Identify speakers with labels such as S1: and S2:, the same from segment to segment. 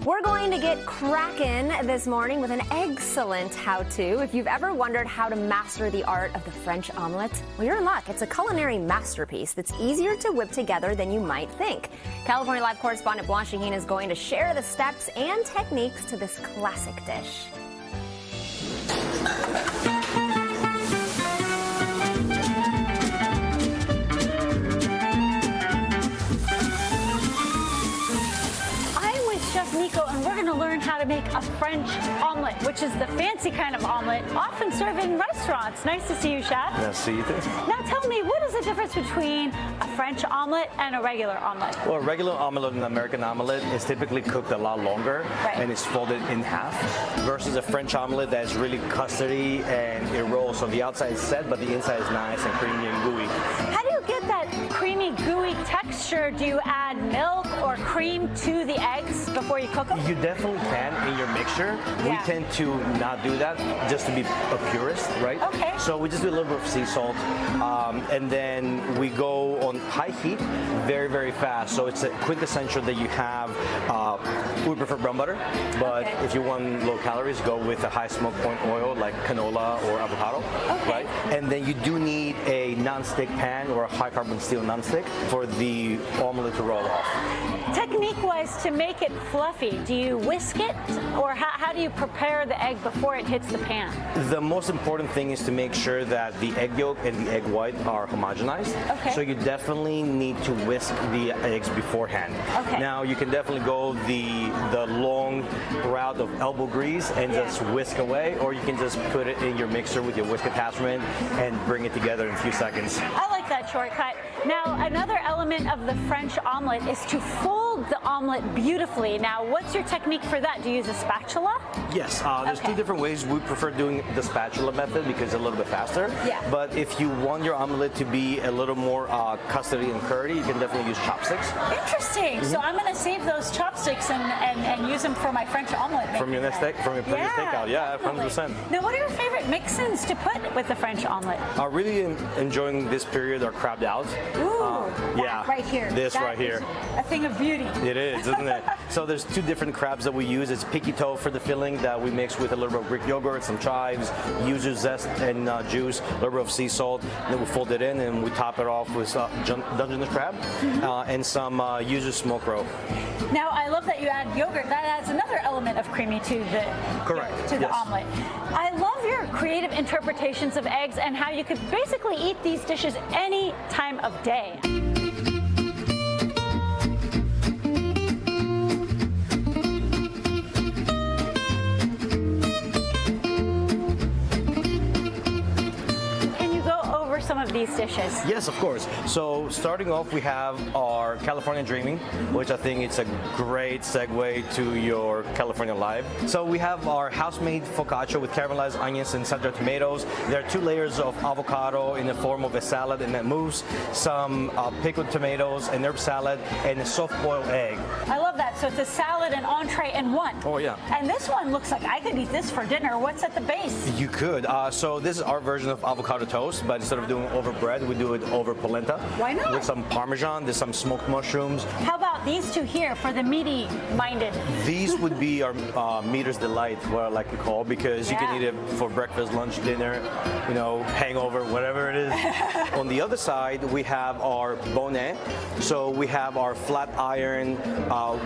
S1: We're going to get cracking this morning with an excellent how-to. If you've ever wondered how to master the art of the French omelet, well, you're in luck. It's a culinary masterpiece that's easier to whip together than you might think. California Live correspondent Blanche Shaheen is going to share the steps and techniques to this classic dish.
S2: Chef Nicko, and we're going to learn how to make a French omelet, which is the fancy kind of omelet often served in restaurants. Nice to see you, Chef.
S3: Nice to see you too.
S2: Now tell me, what is the difference between a French omelet and a regular omelet?
S3: Well, a regular omelet and an American omelet is typically cooked a lot longer, and it's folded in half, versus a French omelet that's really custardy and it rolls. So the outside is set, but the inside is nice and creamy and gooey.
S2: How do you get that creamy, gooey texture? Do you add milk or cream to the eggs before you cook them?
S3: You definitely can in your mixture.
S2: Yeah.
S3: We tend to not do that just to be a purist, right? Okay. So we just do a little bit of sea salt, and then we go on high heat very, very fast. So it's a quintessential that you have, we prefer brown butter, but if you want low calories, go with a high smoke point oil like canola or avocado, right? And then you do need a non-stick pan or a high carbon steel non-stick for the omelet to roll off.
S2: Technique-wise, to make it fluffy, do you whisk it, or how do you prepare the egg before it hits the pan?
S3: The most important thing is to make sure that the egg yolk and the egg white are homogenized. So you definitely need to whisk the eggs beforehand. Now you can definitely go the long route of elbow grease and just whisk away, or you can just put it in your mixer with your whisk attachment and bring it together in a few seconds.
S2: I like that shortcut. Now, another element of the French omelet is to fold the omelet beautifully. Now, what's your technique for that? Do you use a spatula?
S3: Yes, there's two different ways. We prefer doing the spatula method because it's a little bit faster. But if you want your omelet to be a little more custardy and curdy, you can definitely use chopsticks.
S2: Interesting. So I'm going to save those chopsticks and use them for my French omelet.
S3: From your next previous takeout, yeah, 100%.
S2: Now, what are your favorite mix-ins to put with the French omelet?
S3: Really enjoying this period are crabbed out.
S2: Ooh, right here.
S3: This right here.
S2: A thing of beauty.
S3: It is, isn't it? So there's two different crabs that we use. It's piquito for the filling that we mix with a little bit of Greek yogurt, some chives, yuzu zest and juice, a little bit of sea salt. And then we fold it in and we top it off with Dungeness crab and some yuzu smoke roe.
S2: Now, I love that you add yogurt. That adds another element of creamy to the omelet. I love your creative interpretations of eggs and how you could basically eat these dishes any time of day. Some of these dishes?
S3: Yes, of course. So starting off, we have our California Dreaming, which I think it's a great segue to your California Live. So we have our house-made focaccia with caramelized onions and Sandra tomatoes. There are 2 layers of avocado in the form of a salad and that mousse, some pickled tomatoes, an herb salad, and a soft-boiled egg.
S2: I love that. So it's a salad and entree in one.
S3: Oh, yeah.
S2: And this one looks like I could eat this for dinner. What's at the base?
S3: You could. So this is our version of avocado toast, but instead of doing over bread, we do it over polenta.
S2: Why not?
S3: With some Parmesan, there's some smoked mushrooms.
S2: How about these two here for the meaty-minded?
S3: These would be our Meater's Delight, what I like to call, because you can eat it for breakfast, lunch, dinner, you know, hangover, whatever it is. On the other side, we have our bonnet. So we have our flat iron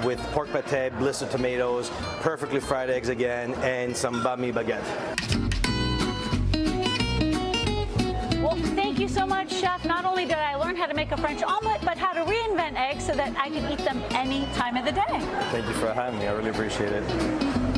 S3: with pork pate, blistered tomatoes, perfectly fried eggs again, and some banh mi baguette.
S2: Well, thank you so much, Chef. Not only did I learn how to make a French omelet, but how to reinvent eggs so that I can eat them any time of the day.
S3: Thank you for having me. I really appreciate it.